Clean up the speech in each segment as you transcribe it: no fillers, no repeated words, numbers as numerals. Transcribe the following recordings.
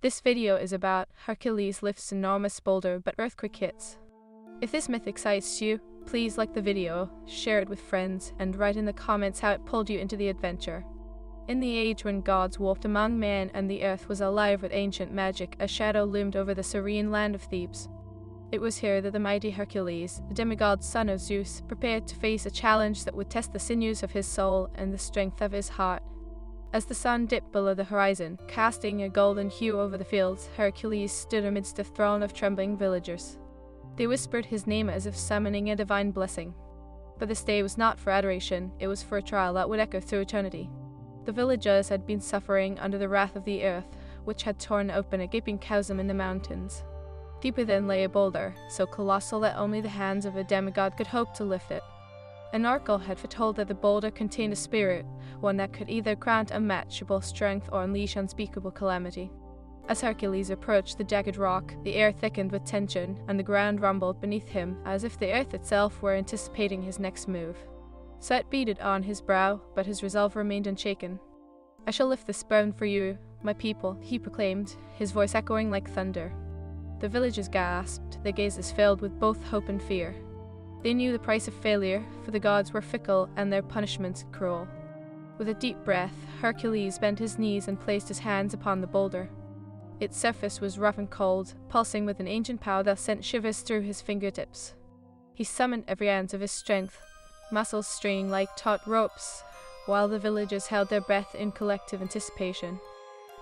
This video is about Hercules lifts enormous boulder but earthquake hits. If this myth excites you, please like the video, share it with friends, and write in the comments how it pulled you into the adventure. In the age when gods walked among men and the earth was alive with ancient magic, a shadow loomed over the serene land of Thebes. It was here that the mighty Hercules, the demigod son of Zeus, prepared to face a challenge that would test the sinews of his soul and the strength of his heart. As the sun dipped below the horizon, casting a golden hue over the fields, Hercules stood amidst a throng of trembling villagers. They whispered his name as if summoning a divine blessing. But this day was not for adoration, it was for a trial that would echo through eternity. The villagers had been suffering under the wrath of the earth, which had torn open a gaping chasm in the mountains. Deeper than lay a boulder, so colossal that only the hands of a demigod could hope to lift it. An oracle had foretold that the boulder contained a spirit, one that could either grant unmatchable strength or unleash unspeakable calamity. As Hercules approached the jagged rock, the air thickened with tension, and the ground rumbled beneath him, as if the earth itself were anticipating his next move. Sweat beaded on his brow, but his resolve remained unshaken. "I shall lift this burden for you, my people," he proclaimed, his voice echoing like thunder. The villagers gasped, their gazes filled with both hope and fear. They knew the price of failure, for the gods were fickle and their punishments cruel. With a deep breath, Hercules bent his knees and placed his hands upon the boulder. Its surface was rough and cold, pulsing with an ancient power that sent shivers through his fingertips. He summoned every ounce of his strength, muscles straining like taut ropes, while the villagers held their breath in collective anticipation.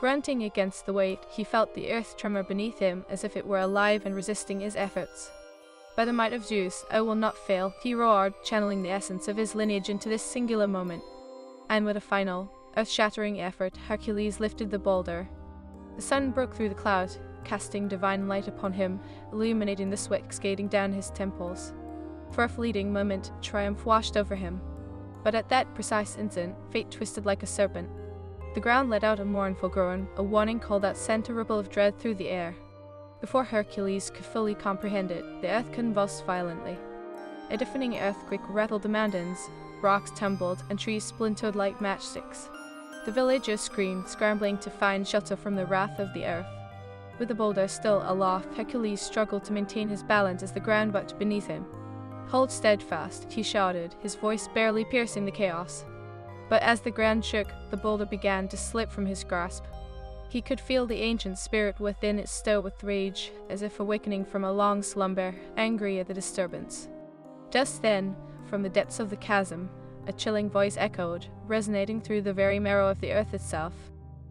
Grunting against the weight, he felt the earth tremor beneath him as if it were alive and resisting his efforts. "By the might of Zeus, I will not fail," he roared, channeling the essence of his lineage into this singular moment. And with a final, earth-shattering effort, Hercules lifted the boulder. The sun broke through the cloud, casting divine light upon him, illuminating the sweat cascading down his temples. For a fleeting moment, triumph washed over him. But at that precise instant, fate twisted like a serpent. The ground let out a mournful groan, a warning call that sent a ripple of dread through the air. Before Hercules could fully comprehend it, the earth convulsed violently. A deafening earthquake rattled the mountains, rocks tumbled, and trees splintered like matchsticks. The villagers screamed, scrambling to find shelter from the wrath of the earth. With the boulder still aloft, Hercules struggled to maintain his balance as the ground bucked beneath him. "Hold steadfast," he shouted, his voice barely piercing the chaos. But as the ground shook, the boulder began to slip from his grasp. He could feel the ancient spirit within it stir with rage, as if awakening from a long slumber, angry at the disturbance. Just then, from the depths of the chasm, a chilling voice echoed, resonating through the very marrow of the earth itself.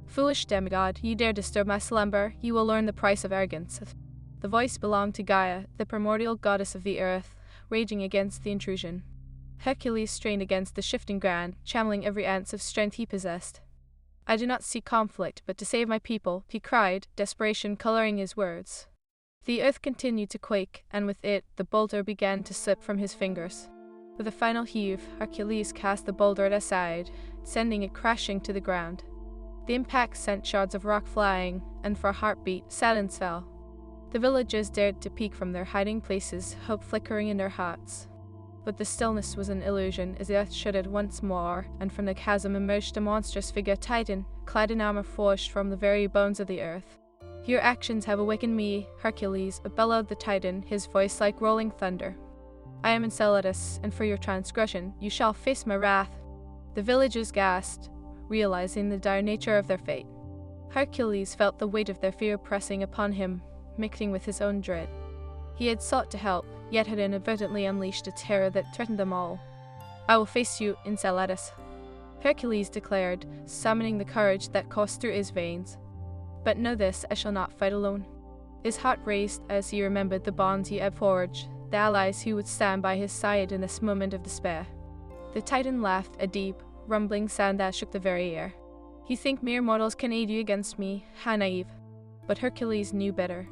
"Foolish demigod, you dare disturb my slumber, you will learn the price of arrogance." The voice belonged to Gaia, the primordial goddess of the earth, raging against the intrusion. Hercules strained against the shifting ground, channeling every ounce of strength he possessed. "I do not seek conflict, but to save my people," he cried, desperation coloring his words. The earth continued to quake, and with it, the boulder began to slip from his fingers. With a final heave, Hercules cast the boulder aside, sending it crashing to the ground. The impact sent shards of rock flying, and for a heartbeat, silence fell. The villagers dared to peek from their hiding places, hope flickering in their hearts. But the stillness was an illusion as the earth shuddered once more, and from the chasm emerged a monstrous figure, Titan, clad in armor forged from the very bones of the earth. "Your actions have awakened me, Hercules," bellowed the Titan, his voice like rolling thunder. "I am Enceladus, and for your transgression, you shall face my wrath." The villagers gasped, realizing the dire nature of their fate. Hercules felt the weight of their fear pressing upon him, mixing with his own dread. He had sought to help, yet had inadvertently unleashed a terror that threatened them all. "I will face you, Enceladus," Hercules declared, summoning the courage that coursed through his veins. "But know this, I shall not fight alone." His heart raced as he remembered the bonds he had forged, the allies who would stand by his side in this moment of despair. The Titan laughed, a deep, rumbling sound that shook the very air. "You think mere mortals can aid you against me? How naive." But Hercules knew better.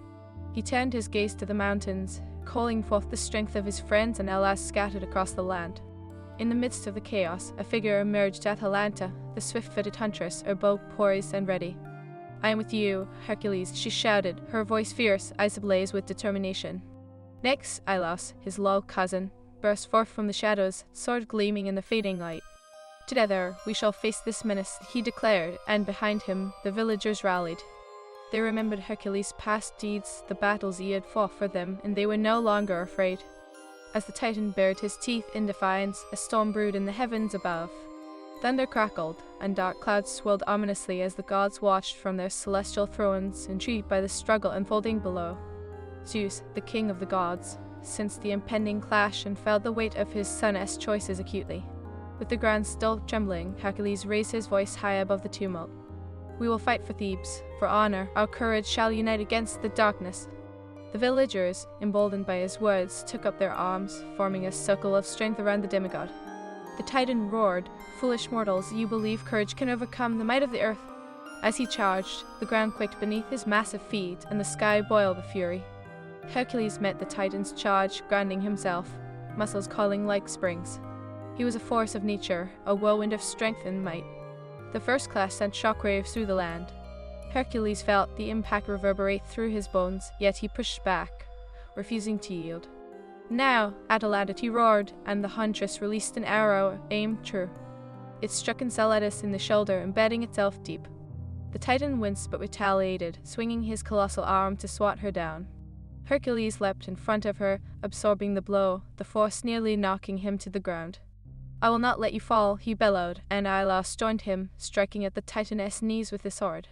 He turned his gaze to the mountains, calling forth the strength of his friends and allies scattered across the land. In the midst of the chaos, a figure emerged, Atalanta, the swift-footed huntress, her bow poised and ready. "I am with you, Hercules," she shouted, her voice fierce, eyes ablaze with determination. Next, Ilos, his loyal cousin, burst forth from the shadows, sword gleaming in the fading light. "Together we shall face this menace," he declared, and behind him the villagers rallied. They remembered Hercules' past deeds, the battles he had fought for them, and they were no longer afraid. As the Titan bared his teeth in defiance, a storm brewed in the heavens above. Thunder crackled, and dark clouds swirled ominously as the gods watched from their celestial thrones, intrigued by the struggle unfolding below. Zeus, the king of the gods, sensed the impending clash and felt the weight of his son's choices acutely. With the ground still trembling, Hercules raised his voice high above the tumult. "We will fight for Thebes, for honor, our courage shall unite against the darkness." The villagers, emboldened by his words, took up their arms, forming a circle of strength around the demigod. The Titan roared, "Foolish mortals, you believe courage can overcome the might of the earth." As he charged, the ground quaked beneath his massive feet, and the sky boiled with fury. Hercules met the Titan's charge, grounding himself, muscles coiling like springs. He was a force of nature, a whirlwind of strength and might. The first clash sent shockwaves through the land. Hercules felt the impact reverberate through his bones, yet he pushed back, refusing to yield. "Now, Atalanta," he roared, and the huntress released an arrow, aimed true. It struck Enceladus in the shoulder, embedding itself deep. The Titan winced but retaliated, swinging his colossal arm to swat her down. Hercules leapt in front of her, absorbing the blow, the force nearly knocking him to the ground. "I will not let you fall," he bellowed, and Iolaus joined him, striking at the Titan's knees with his sword.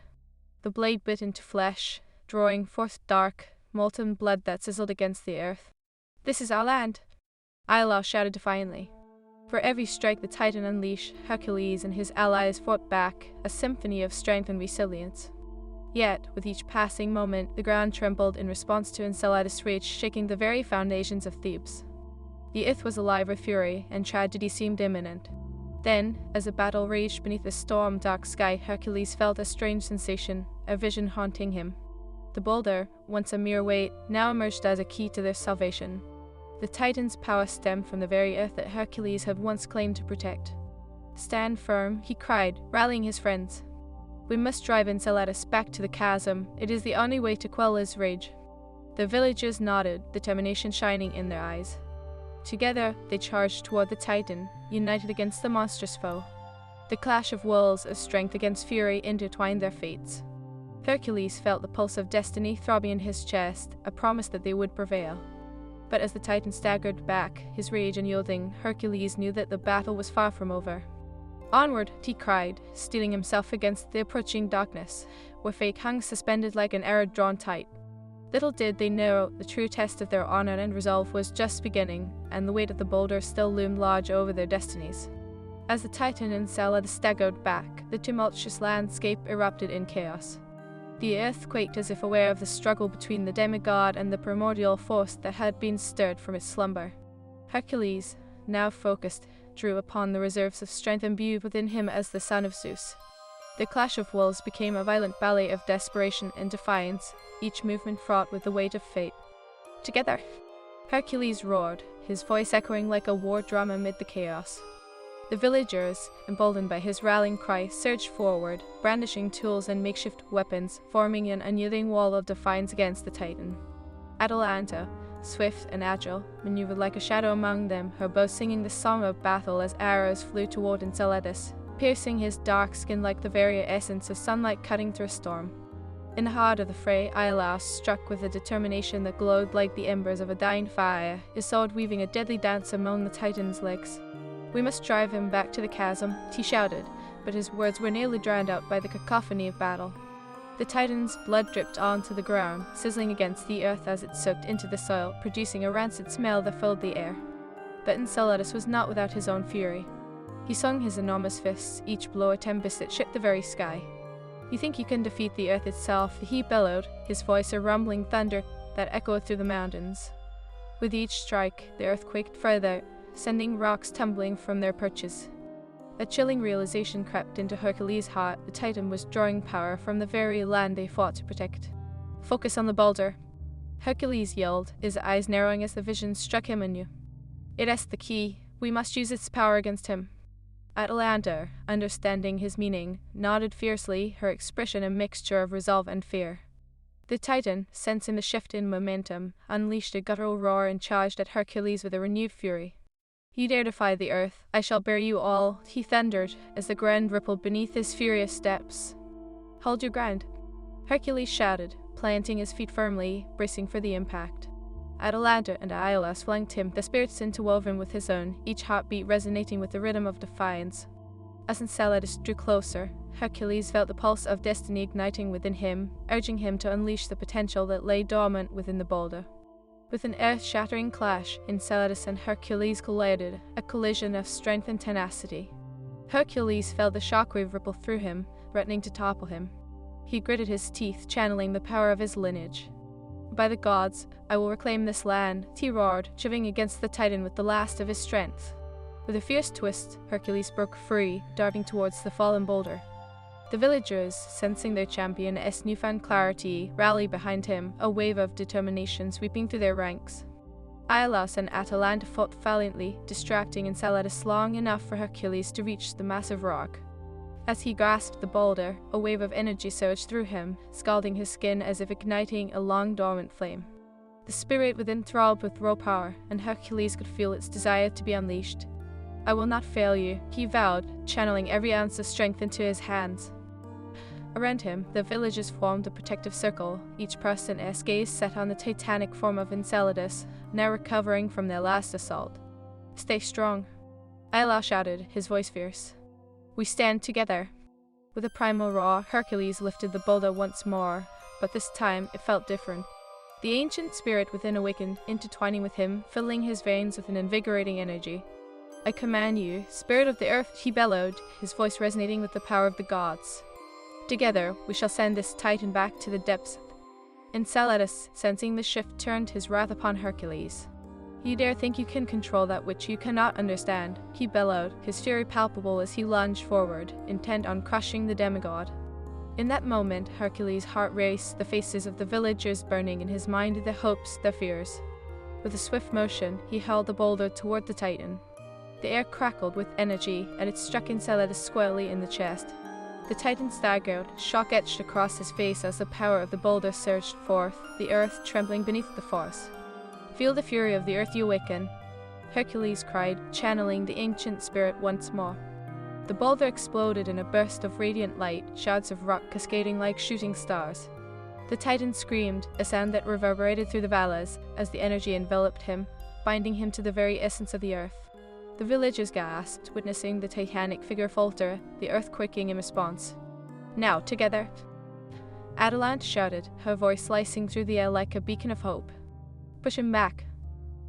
The blade bit into flesh, drawing forth dark, molten blood that sizzled against the earth. "This is our land!" Iolaus shouted defiantly. For every strike the Titan unleashed, Hercules and his allies fought back, a symphony of strength and resilience. Yet, with each passing moment, the ground trembled in response to Enceladus' rage, shaking the very foundations of Thebes. The earth was alive with fury, and tragedy seemed imminent. Then, as the battle raged beneath the storm-dark sky, Hercules felt a strange sensation, a vision haunting him. The boulder, once a mere weight, now emerged as a key to their salvation. The Titan's power stemmed from the very earth that Hercules had once claimed to protect. "Stand firm," he cried, rallying his friends. "We must drive Enceladus back to the chasm. It is the only way to quell his rage." The villagers nodded, determination shining in their eyes. Together, they charged toward the Titan, united against the monstrous foe. The clash of wills, of strength against fury, intertwined their fates. Hercules felt the pulse of destiny throbbing in his chest, a promise that they would prevail. But as the Titan staggered back, his rage unyielding, Hercules knew that the battle was far from over. "Onward!" he cried, steeling himself against the approaching darkness, where fate hung suspended like an arrow drawn tight. Little did they know the true test of their honor and resolve was just beginning, and the weight of the boulder still loomed large over their destinies. As the Titan and Enceladus staggered back, the tumultuous landscape erupted in chaos. The earth quaked as if aware of the struggle between the demigod and the primordial force that had been stirred from its slumber. Hercules, now focused, drew upon the reserves of strength imbued within him as the son of Zeus. The clash of wills became a violent ballet of desperation and defiance, each movement fraught with the weight of fate. "Together!" Hercules roared, his voice echoing like a war drum amid the chaos. The villagers, emboldened by his rallying cry, surged forward, brandishing tools and makeshift weapons, forming an unyielding wall of defiance against the Titan. Atalanta, swift and agile, maneuvered like a shadow among them, her bow singing the song of battle as arrows flew toward Enceladus, piercing his dark skin like the very essence of sunlight cutting through a storm. In the heart of the fray, Iolaus struck with a determination that glowed like the embers of a dying fire, his sword weaving a deadly dance among the Titan's legs. "We must drive him back to the chasm," he shouted, but his words were nearly drowned out by the cacophony of battle. The Titan's blood dripped onto the ground, sizzling against the earth as it soaked into the soil, producing a rancid smell that filled the air. But Enceladus was not without his own fury. He swung his enormous fists, each blow a tempest that shook the very sky. "You think you can defeat the earth itself?" he bellowed, his voice a rumbling thunder that echoed through the mountains. With each strike, the earth quaked further, sending rocks tumbling from their perches. A chilling realization crept into Hercules' heart. The Titan was drawing power from the very land they fought to protect. "Focus on the boulder." Hercules yelled, his eyes narrowing as the vision struck him anew. "It is the key. We must use its power against him." Atalanta, understanding his meaning, nodded fiercely, her expression a mixture of resolve and fear. The Titan, sensing the shift in momentum, unleashed a guttural roar and charged at Hercules with a renewed fury. "You dare defy the earth, I shall bear you all," he thundered, as the ground rippled beneath his furious steps. "Hold your ground." Hercules shouted, planting his feet firmly, bracing for the impact. Atalanta and Iolaus flanked him, their spirits interwoven with his own, each heartbeat resonating with the rhythm of defiance. As Enceladus drew closer, Hercules felt the pulse of destiny igniting within him, urging him to unleash the potential that lay dormant within the boulder. With an earth-shattering clash, Enceladus and Hercules collided, a collision of strength and tenacity. Hercules felt the shockwave ripple through him, threatening to topple him. He gritted his teeth, channeling the power of his lineage. "By the gods, I will reclaim this land," he roared, shoving against the Titan with the last of his strength. With a fierce twist, Hercules broke free, darting towards the fallen boulder. The villagers, sensing their champion's newfound clarity, rallied behind him, a wave of determination sweeping through their ranks. Iolaus and Atalanta fought valiantly, distracting Enceladus long enough for Hercules to reach the massive rock. As he grasped the boulder, a wave of energy surged through him, scalding his skin as if igniting a long-dormant flame. The spirit within throbbed with raw power, and Hercules could feel its desire to be unleashed. "I will not fail you," he vowed, channeling every ounce of strength into his hands. Around him, the villagers formed a protective circle, each person's gaze set on the titanic form of Enceladus, now recovering from their last assault. "Stay strong," Iolaus shouted, his voice fierce. "We stand together." With a primal roar, Hercules lifted the boulder once more, but this time it felt different. The ancient spirit within awakened, intertwining with him, filling his veins with an invigorating energy. "I command you, spirit of the earth," he bellowed, his voice resonating with the power of the gods. "Together, we shall send this Titan back to the depths." Enceladus, sensing the shift, turned his wrath upon Hercules. "You dare think you can control that which you cannot understand," he bellowed, his fury palpable as he lunged forward, intent on crushing the demigod. In that moment, Hercules' heart raced, the faces of the villagers burning in his mind, their hopes, their fears. With a swift motion, he hurled the boulder toward the Titan. The air crackled with energy, and it struck Enceladus squarely in the chest. The Titan staggered, shock etched across his face as the power of the boulder surged forth, the earth trembling beneath the force. "Feel the fury of the earth you awaken," Hercules cried, channeling the ancient spirit once more. The boulder exploded in a burst of radiant light, shards of rock cascading like shooting stars. The Titan screamed, a sound that reverberated through the valleys as the energy enveloped him, binding him to the very essence of the earth. The villagers gasped, witnessing the titanic figure falter, the earth quaking in response. "Now, together!" Atalanta shouted, her voice slicing through the air like a beacon of hope. "Push him back!"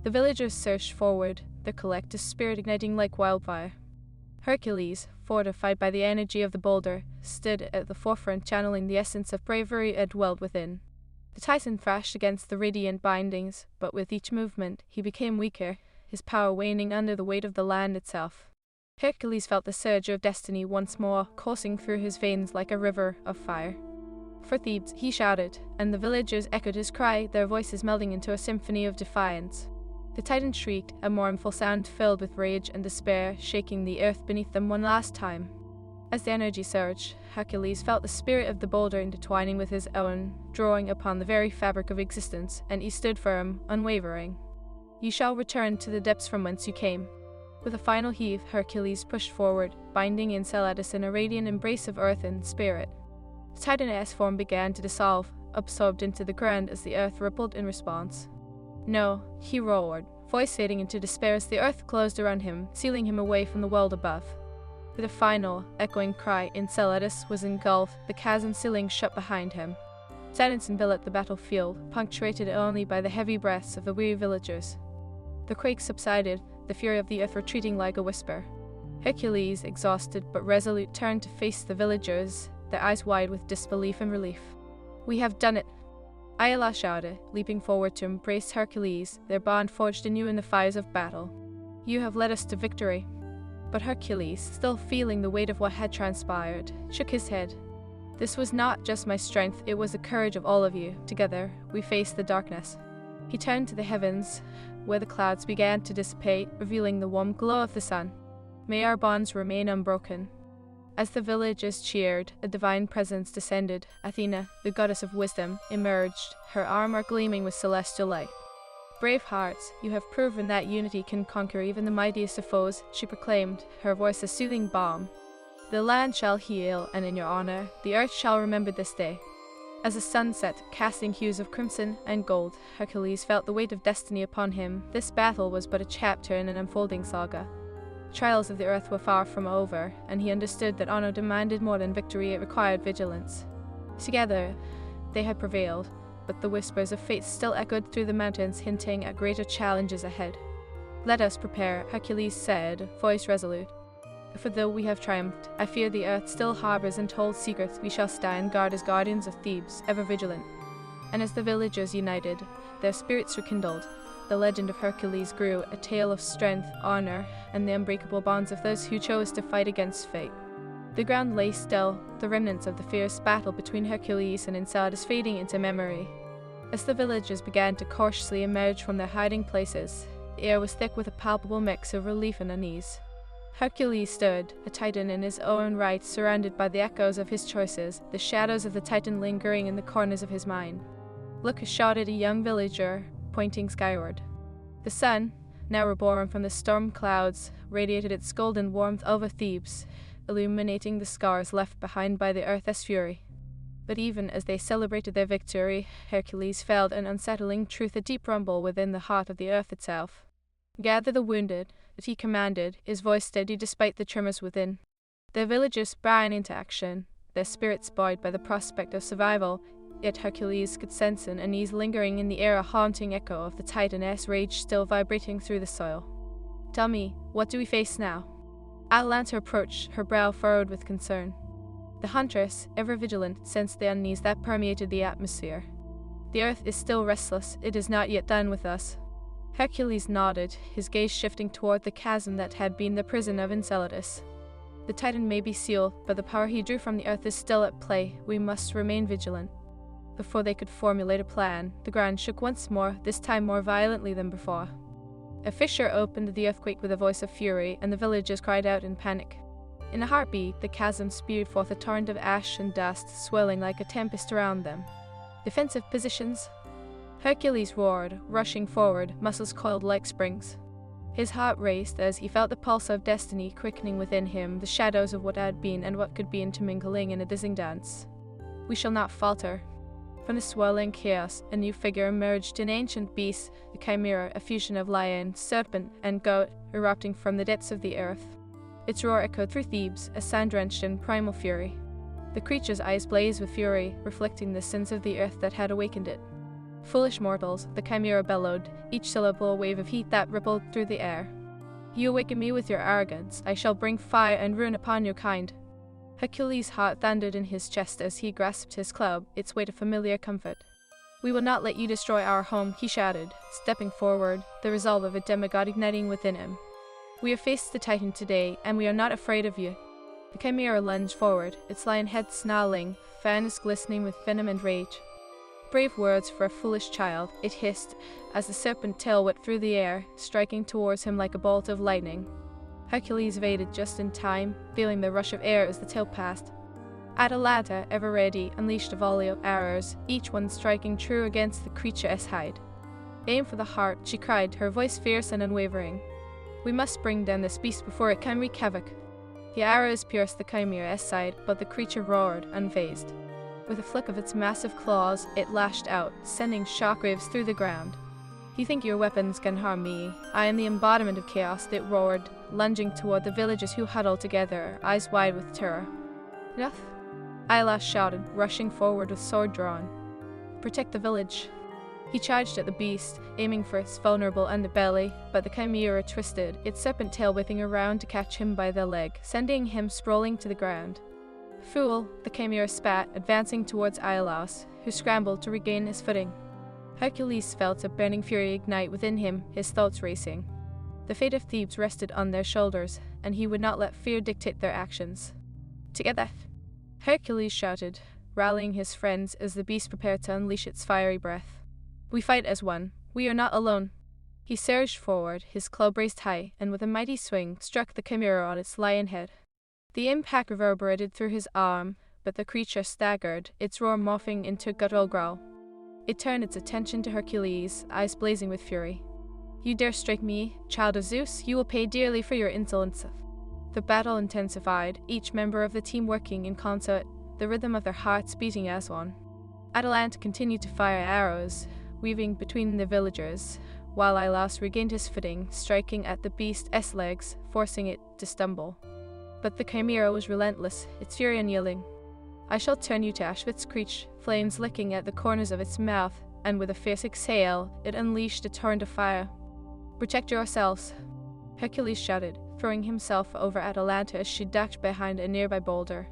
The villagers surged forward, their collective spirit igniting like wildfire. Hercules, fortified by the energy of the boulder, stood at the forefront, channeling the essence of bravery that dwelled within. The Titan thrashed against the radiant bindings, but with each movement, he became weaker, his power waning under the weight of the land itself. Hercules felt the surge of destiny once more, coursing through his veins like a river of fire. "For Thebes," he shouted, and the villagers echoed his cry, their voices melding into a symphony of defiance. The Titan shrieked, a mournful sound filled with rage and despair, shaking the earth beneath them one last time. As the energy surged, Hercules felt the spirit of the boulder intertwining with his own, drawing upon the very fabric of existence, and he stood firm, unwavering. "You shall return to the depths from whence you came." With a final heave, Hercules pushed forward, binding Enceladus in a radiant embrace of earth and spirit. The Titan's form began to dissolve, absorbed into the ground as the earth rippled in response. "No," he roared, voice fading into despair as the earth closed around him, sealing him away from the world above. With a final, echoing cry, Enceladus was engulfed, the chasm ceiling shut behind him. Silence enveloped the battlefield, punctuated only by the heavy breaths of the weary villagers. The quake subsided, the fury of the earth retreating like a whisper. Hercules, exhausted but resolute, turned to face the villagers, their eyes wide with disbelief and relief. "We have done it!" Iolaus shouted, leaping forward to embrace Hercules, their bond forged anew in the fires of battle. "You have led us to victory." But Hercules, still feeling the weight of what had transpired, shook his head. "This was not just my strength, it was the courage of all of you. Together, we faced the darkness." He turned to the heavens, where the clouds began to dissipate, revealing the warm glow of the sun. "May our bonds remain unbroken." As the villagers cheered, a divine presence descended. Athena, the goddess of wisdom, emerged, her armor gleaming with celestial light. "Brave hearts, you have proven that unity can conquer even the mightiest of foes," she proclaimed, her voice a soothing balm. "The land shall heal, and in your honor, the earth shall remember this day." As the sun set, casting hues of crimson and gold, Hercules felt the weight of destiny upon him. This battle was but a chapter in an unfolding saga. The trials of the earth were far from over, and he understood that honor demanded more than victory, it required vigilance. Together, they had prevailed, but the whispers of fate still echoed through the mountains, hinting at greater challenges ahead. "Let us prepare," Hercules said, voice resolute. "For though we have triumphed, I fear the earth still harbors untold secrets. We shall stand guard as guardians of Thebes, ever vigilant." And as the villagers united, their spirits rekindled, the legend of Hercules grew, a tale of strength, honor, and the unbreakable bonds of those who chose to fight against fate. The ground lay still, the remnants of the fierce battle between Hercules and Enceladus fading into memory. As the villagers began to cautiously emerge from their hiding places, the air was thick with a palpable mix of relief and unease. Hercules stood, a titan in his own right, surrounded by the echoes of his choices, the shadows of the titan lingering in the corners of his mind. Look shot at a young villager, pointing skyward. The sun, now reborn from the storm clouds, radiated its golden warmth over Thebes, illuminating the scars left behind by the earth's fury. But even as they celebrated their victory, Hercules felt an unsettling truth, a deep rumble within the heart of the earth itself. "Gather the wounded," that he commanded, his voice steady despite the tremors within. Their villagers sprang into action, their spirits buoyed by the prospect of survival, yet Hercules could sense an unease lingering in the air, a haunting echo of the Titaness rage still vibrating through the soil. "Tell me, what do we face now?" Atalanta approached, her brow furrowed with concern. The huntress, ever vigilant, sensed the unease that permeated the atmosphere. "The earth is still restless, it is not yet done with us." Hercules nodded, his gaze shifting toward the chasm that had been the prison of Enceladus. "The Titan may be sealed, but the power he drew from the earth is still at play. We must remain vigilant." Before they could formulate a plan, the ground shook once more, this time more violently than before. A fissure opened the earthquake with a voice of fury, and the villagers cried out in panic. In a heartbeat, the chasm spewed forth a torrent of ash and dust, swirling like a tempest around them. "Defensive positions!" Hercules roared, rushing forward, muscles coiled like springs. His heart raced as he felt the pulse of destiny quickening within him, the shadows of what had been and what could be intermingling in a dizzying dance. "We shall not falter." From the swirling chaos, a new figure emerged, an ancient beast, the chimera, a fusion of lion, serpent, and goat, erupting from the depths of the earth. Its roar echoed through Thebes, a sound drenched in primal fury. The creature's eyes blazed with fury, reflecting the sins of the earth that had awakened it. "Foolish mortals," the chimera bellowed, each syllable a wave of heat that rippled through the air. "You awaken me with your arrogance. I shall bring fire and ruin upon your kind." Hercules' heart thundered in his chest as he grasped his club, its weight of familiar comfort. "We will not let you destroy our home," he shouted, stepping forward, the resolve of a demigod igniting within him. "We have faced the Titan today, and we are not afraid of you." The chimera lunged forward, its lion head snarling, fangs glistening with venom and rage. "Brave words for a foolish child," it hissed, as the serpent tail whipped through the air, striking towards him like a bolt of lightning. Hercules evaded just in time, feeling the rush of air as the tail passed. Atalanta, ever ready, unleashed a volley of arrows, each one striking true against the creature's hide. "Aim for the heart," she cried, her voice fierce and unwavering. "We must bring down this beast before it can wreak havoc." The arrows pierced the chimera's side, but the creature roared, unfazed. With a flick of its massive claws, it lashed out, sending shockwaves through the ground. "You think your weapons can harm me? I am the embodiment of chaos," it roared, lunging toward the villagers who huddled together, eyes wide with terror. "Enough!" Ailas shouted, rushing forward with sword drawn. "Protect the village." He charged at the beast, aiming for its vulnerable underbelly, but the chimera twisted, its serpent tail whipping around to catch him by the leg, sending him sprawling to the ground. "Fool!" the chimera spat, advancing towards Ailas, who scrambled to regain his footing. Hercules felt a burning fury ignite within him, his thoughts racing. The fate of Thebes rested on their shoulders, and he would not let fear dictate their actions. "Together!" Hercules shouted, rallying his friends as the beast prepared to unleash its fiery breath. "We fight as one. We are not alone." He surged forward, his club raised high, and with a mighty swing, struck the chimera on its lion head. The impact reverberated through his arm, but the creature staggered, its roar morphing into a guttural growl. It turned its attention to Hercules, eyes blazing with fury. "You dare strike me, child of Zeus? You will pay dearly for your insolence." The battle intensified, each member of the team working in concert, the rhythm of their hearts beating as one. Atalanta continued to fire arrows, weaving between the villagers, while Iolaus regained his footing, striking at the beast's legs, forcing it to stumble. But the chimera was relentless, its fury unyielding. "I shall turn you to ash," it screeched, flames licking at the corners of its mouth, and with a fierce exhale, it unleashed a torrent of fire. "Protect yourselves," Hercules shouted, throwing himself over Atalanta as she ducked behind a nearby boulder.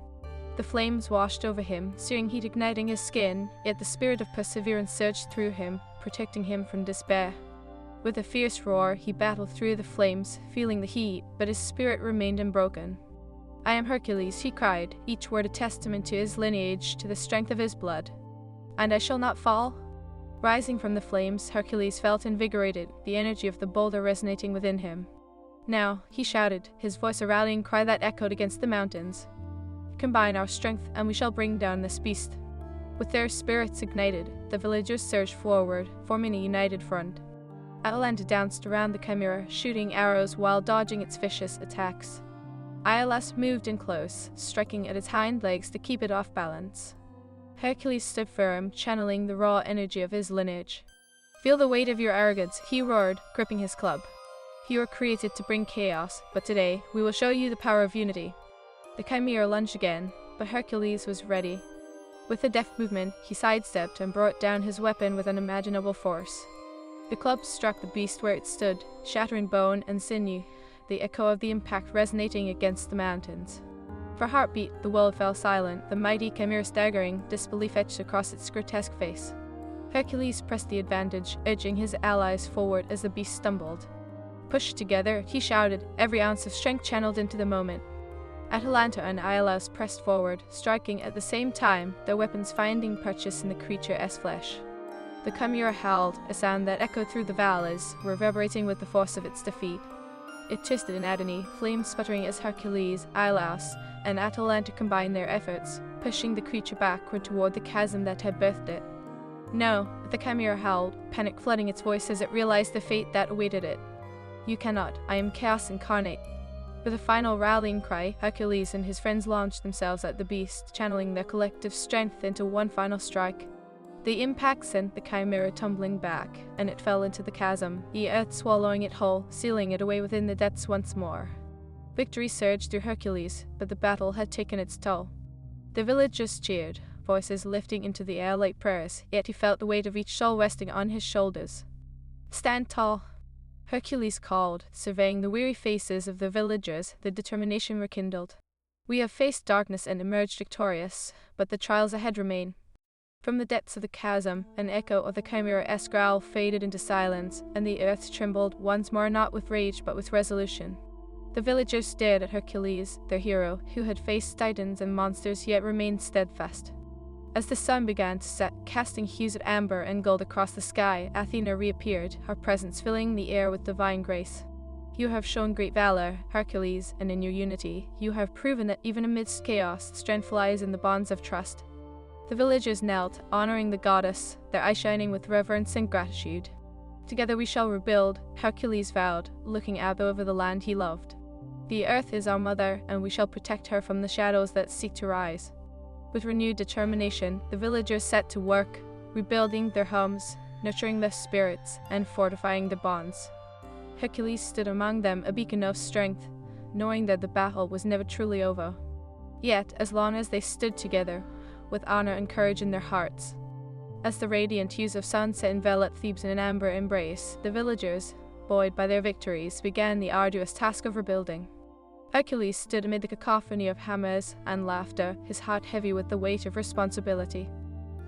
The flames washed over him, searing heat igniting his skin, yet the spirit of perseverance surged through him, protecting him from despair. With a fierce roar, he battled through the flames, feeling the heat, but his spirit remained unbroken. "I am Hercules," he cried, each word a testament to his lineage, to the strength of his blood. "And I shall not fall?" Rising from the flames, Hercules felt invigorated, the energy of the boulder resonating within him. "Now," he shouted, his voice a rallying cry that echoed against the mountains. "Combine our strength, and we shall bring down this beast." With their spirits ignited, the villagers surged forward, forming a united front. Atalanta danced around the chimera, shooting arrows while dodging its vicious attacks. Iolaus moved in close, striking at its hind legs to keep it off balance. Hercules stood firm, channeling the raw energy of his lineage. "Feel the weight of your arrogance," he roared, gripping his club. "You were created to bring chaos, but today we will show you the power of unity." The chimera lunged again, but Hercules was ready. With a deft movement, he sidestepped and brought down his weapon with unimaginable force. The club struck the beast where it stood, shattering bone and sinew, the echo of the impact resonating against the mountains. For a heartbeat, the world fell silent, the mighty chimera staggering, disbelief etched across its grotesque face. Hercules pressed the advantage, edging his allies forward as the beast stumbled. Pushed together, he shouted, every ounce of strength channeled into the moment. Atalanta and Iolaus pressed forward, striking at the same time, their weapons finding purchase in the creature's flesh. The chimera howled, a sound that echoed through the valleys, reverberating with the force of its defeat. It twisted in agony, flames sputtering as Hercules, Iolaus, and Atalanta combined their efforts, pushing the creature backward toward the chasm that had birthed it. "No," the chimera howled, panic flooding its voice as it realized the fate that awaited it. "You cannot. I am chaos incarnate." With a final rallying cry, Hercules and his friends launched themselves at the beast, channeling their collective strength into one final strike. The impact sent the chimera tumbling back, and it fell into the chasm, the earth swallowing it whole, sealing it away within the depths once more. Victory surged through Hercules, but the battle had taken its toll. The villagers cheered, voices lifting into the air like prayers, yet he felt the weight of each soul resting on his shoulders. "Stand tall," Hercules called, surveying the weary faces of the villagers, the determination rekindled. "We have faced darkness and emerged victorious, but the trials ahead remain." From the depths of the chasm, an echo of the chimera's growl faded into silence, and the earth trembled once more, not with rage but with resolution. The villagers stared at Hercules, their hero, who had faced titans and monsters yet remained steadfast. As the sun began to set, casting hues of amber and gold across the sky, Athena reappeared, her presence filling the air with divine grace. "You have shown great valor, Hercules, and in your unity, you have proven that even amidst chaos, strength lies in the bonds of trust." The villagers knelt, honoring the goddess, their eyes shining with reverence and gratitude. "Together we shall rebuild," Hercules vowed, looking out over the land he loved. "The earth is our mother, and we shall protect her from the shadows that seek to rise." With renewed determination, the villagers set to work, rebuilding their homes, nurturing their spirits, and fortifying their bonds. Hercules stood among them, a beacon of strength, knowing that the battle was never truly over. Yet, as long as they stood together, with honor and courage in their hearts. As the radiant hues of sunset enveloped Thebes in an amber embrace, the villagers, buoyed by their victories, began the arduous task of rebuilding. Hercules stood amid the cacophony of hammers and laughter, his heart heavy with the weight of responsibility.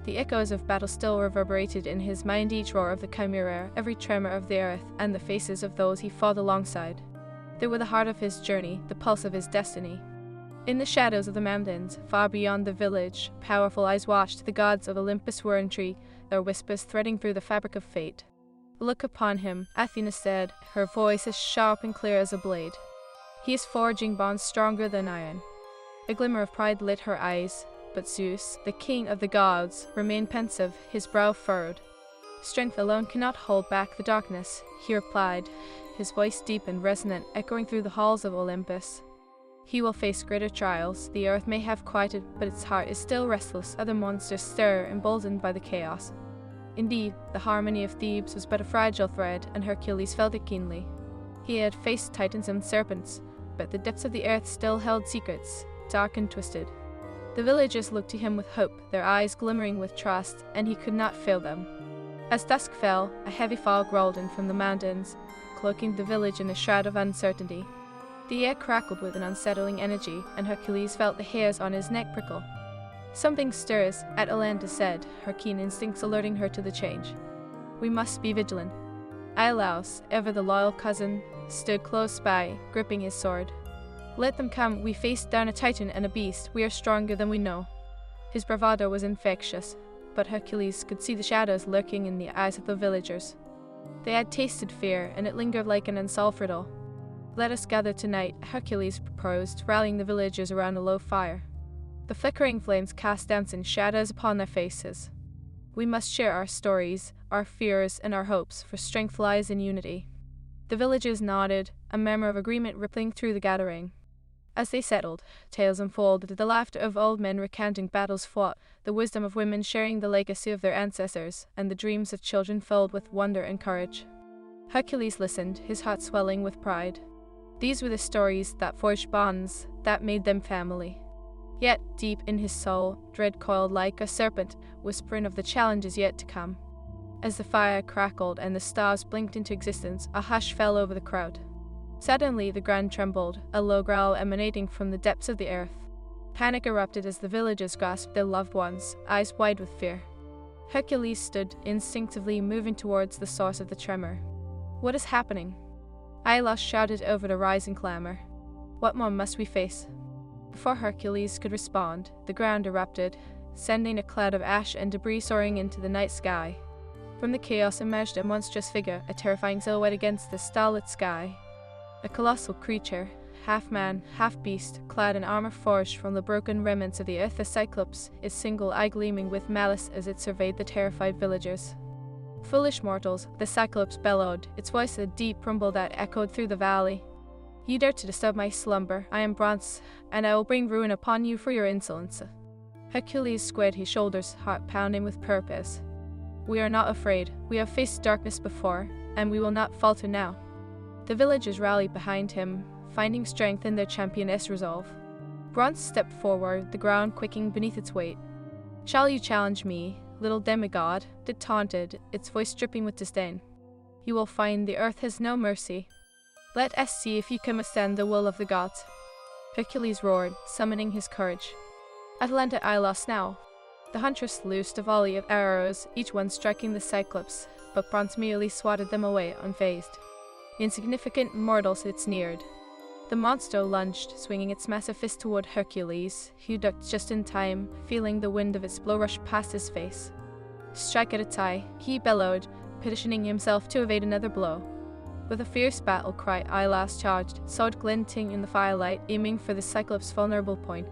The echoes of battle still reverberated in his mind, each roar of the chimera, every tremor of the earth, and the faces of those he fought alongside. They were the heart of his journey, the pulse of his destiny. In the shadows of the mountains, far beyond the village, powerful eyes watched the gods of Olympus whirring, their whispers threading through the fabric of fate. "Look upon him," Athena said, her voice as sharp and clear as a blade. "He is forging bonds stronger than iron." A glimmer of pride lit her eyes, but Zeus, the king of the gods, remained pensive, his brow furrowed. "Strength alone cannot hold back the darkness," he replied, his voice deep and resonant, echoing through the halls of Olympus. He will face greater trials. The earth may have quieted, but its heart is still restless. Other monsters stir, emboldened by the chaos. Indeed, the harmony of Thebes was but a fragile thread, and Hercules felt it keenly. He had faced titans and serpents, but the depths of the earth still held secrets, dark and twisted. The villagers looked to him with hope, their eyes glimmering with trust, and he could not fail them. As dusk fell, a heavy fog rolled in from the mountains, cloaking the village in a shroud of uncertainty. The air crackled with an unsettling energy, and Hercules felt the hairs on his neck prickle. "Something stirs," Atalanta said, her keen instincts alerting her to the change. "We must be vigilant." Iolaus, ever the loyal cousin, stood close by, gripping his sword. "Let them come. We faced down a titan and a beast. We are stronger than we know." His bravado was infectious, but Hercules could see the shadows lurking in the eyes of the villagers. They had tasted fear, and it lingered like an unsolved riddle. "Let us gather tonight," Hercules proposed, rallying the villagers around a low fire. The flickering flames cast dancing shadows upon their faces. "We must share our stories, our fears, and our hopes, for strength lies in unity." The villagers nodded, a murmur of agreement rippling through the gathering. As they settled, tales unfolded, the laughter of old men recounting battles fought, the wisdom of women sharing the legacy of their ancestors, and the dreams of children filled with wonder and courage. Hercules listened, his heart swelling with pride. These were the stories that forged bonds, that made them family. Yet, deep in his soul, dread coiled like a serpent, whispering of the challenges yet to come. As the fire crackled and the stars blinked into existence, a hush fell over the crowd. Suddenly the ground trembled, a low growl emanating from the depths of the earth. Panic erupted as the villagers grasped their loved ones, eyes wide with fear. Hercules stood, instinctively moving towards the source of the tremor. "What is happening?" Iolaus shouted over the rising clamor. "What more must we face?" Before Hercules could respond, the ground erupted, sending a cloud of ash and debris soaring into the night sky. From the chaos emerged a monstrous figure, a terrifying silhouette against the starlit sky. A colossal creature, half man, half beast, clad in armor forged from the broken remnants of the earth, a cyclops, its single eye gleaming with malice as it surveyed the terrified villagers. "Foolish mortals," the cyclops bellowed, its voice a deep rumble that echoed through the valley. "You dare to disturb my slumber. I am Bronze, and I will bring ruin upon you for your insolence." Hercules squared his shoulders, heart pounding with purpose. "We are not afraid. We have faced darkness before, and we will not falter now." The villagers rallied behind him, finding strength in their championess resolve. Bronze stepped forward, the ground quaking beneath its weight. "Shall you challenge me, little demigod?" it taunted, its voice dripping with disdain. "You will find the earth has no mercy. Let us see if you can withstand the will of the gods." Hercules roared, summoning his courage. Atalanta Iolaus now. The huntress loosed a volley of arrows, each one striking the cyclops, but Bronze merely swatted them away, unfazed. Insignificant mortals, it sneered. The monster lunged, swinging its massive fist toward Hercules, who ducked just in time, feeling the wind of its blow rush past his face. "Strike at its eye," he bellowed, petitioning himself to evade another blow. With a fierce battle cry, Iolaus charged, sword glinting in the firelight, aiming for the Cyclops' vulnerable point.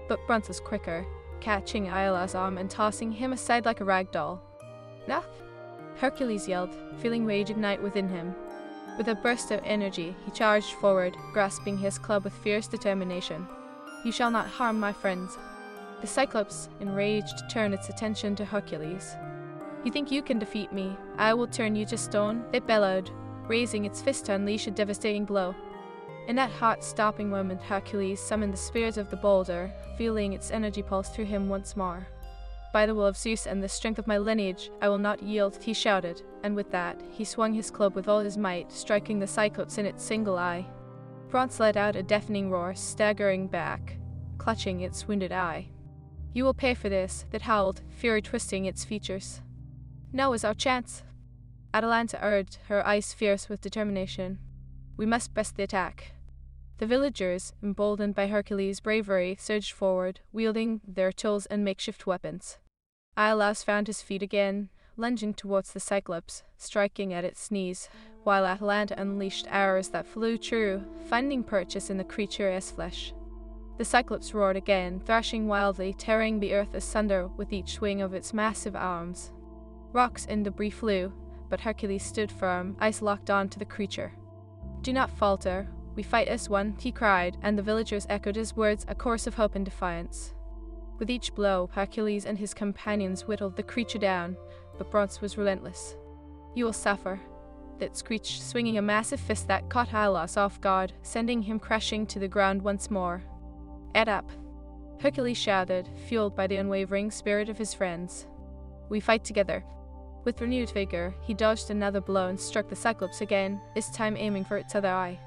But Bronze was quicker, catching Iolaus' arm and tossing him aside like a rag doll. "Nah!" Hercules yelled, feeling rage ignite within him. With a burst of energy, he charged forward, grasping his club with fierce determination. "You shall not harm my friends." The Cyclops, enraged, turned its attention to Hercules. "You think you can defeat me? I will turn you to stone," it bellowed, raising its fist to unleash a devastating blow. In that heart-stopping moment, Hercules summoned the spirit of the Boulder, feeling its energy pulse through him once more. "By the will of Zeus and the strength of my lineage, I will not yield," he shouted, and with that, he swung his club with all his might, striking the Cyclops in its single eye. Bronze let out a deafening roar, staggering back, clutching its wounded eye. "You will pay for this," it howled, fury twisting its features. "Now is our chance." Atalanta urged, her eyes fierce with determination. "We must press the attack." The villagers, emboldened by Hercules' bravery, surged forward, wielding their tools and makeshift weapons. Iolaus found his feet again, lunging towards the Cyclops, striking at its knees, while Atalanta unleashed arrows that flew true, finding purchase in the creature's flesh. The Cyclops roared again, thrashing wildly, tearing the earth asunder with each swing of its massive arms. Rocks and debris flew, but Hercules stood firm, eyes locked on to the creature. "Do not falter. "We fight as one," he cried, and the villagers echoed his words, a chorus of hope and defiance. With each blow, Hercules and his companions whittled the creature down, but Bronze was relentless. "You will suffer," that screeched, swinging a massive fist that caught Hylas off guard, sending him crashing to the ground once more. "Add up," Hercules shouted, fueled by the unwavering spirit of his friends. "We fight together." With renewed vigor, he dodged another blow and struck the Cyclops again, this time aiming for its other eye.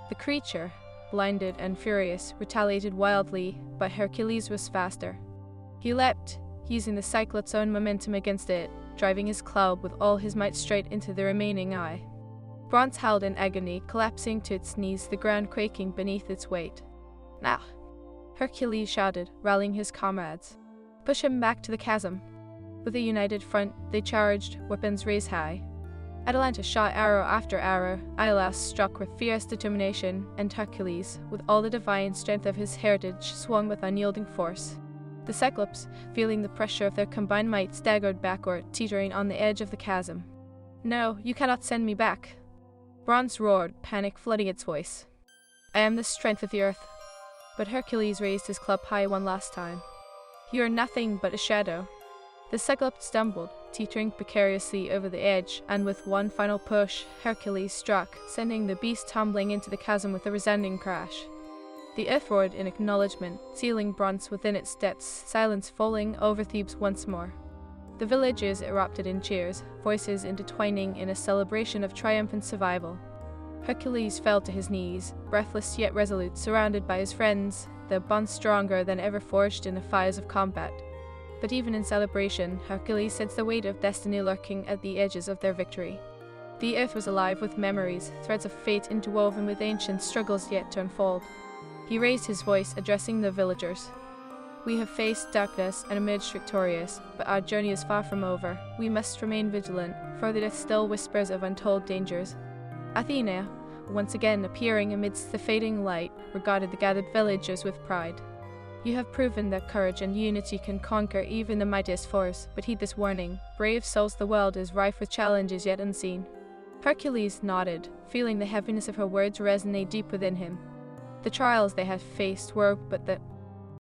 The creature, blinded and furious, retaliated wildly, but Hercules was faster. He leapt, using the Cyclops' own momentum against it, driving his club with all his might straight into the remaining eye. Bronze howled in agony, collapsing to its knees, the ground quaking beneath its weight. "Now!" Hercules shouted, rallying his comrades. "Push him back to the chasm." With a united front, they charged, weapons raised high. Atalanta shot arrow after arrow, Hylas struck with fierce determination, and Hercules, with all the divine strength of his heritage, swung with unyielding force. The Cyclops, feeling the pressure of their combined might, staggered backward, teetering on the edge of the chasm. "No, you cannot send me back." Bronze roared, panic flooding its voice. "I am the strength of the earth." But Hercules raised his club high one last time. "You are nothing but a shadow." The Cyclops stumbled, teetering precariously over the edge, and with one final push, Hercules struck, sending the beast tumbling into the chasm with a resounding crash. The earth roared in acknowledgement, sealing Bronze within its depths, silence falling over Thebes once more. The villagers erupted in cheers, voices intertwining in a celebration of triumphant survival. Hercules fell to his knees, breathless yet resolute, surrounded by his friends, their bond stronger than ever forged in the fires of combat. But even in celebration, Hercules sensed the weight of destiny lurking at the edges of their victory. The earth was alive with memories, threads of fate interwoven with ancient struggles yet to unfold. He raised his voice, addressing the villagers. "We have faced darkness and emerged victorious, but our journey is far from over. We must remain vigilant, for the death still whispers of untold dangers." Athena, once again appearing amidst the fading light, regarded the gathered villagers with pride. "You have proven that courage and unity can conquer even the mightiest foes, but heed this warning. Brave souls, the world is rife with challenges yet unseen." Hercules nodded, feeling the heaviness of her words resonate deep within him. The trials they had faced were but the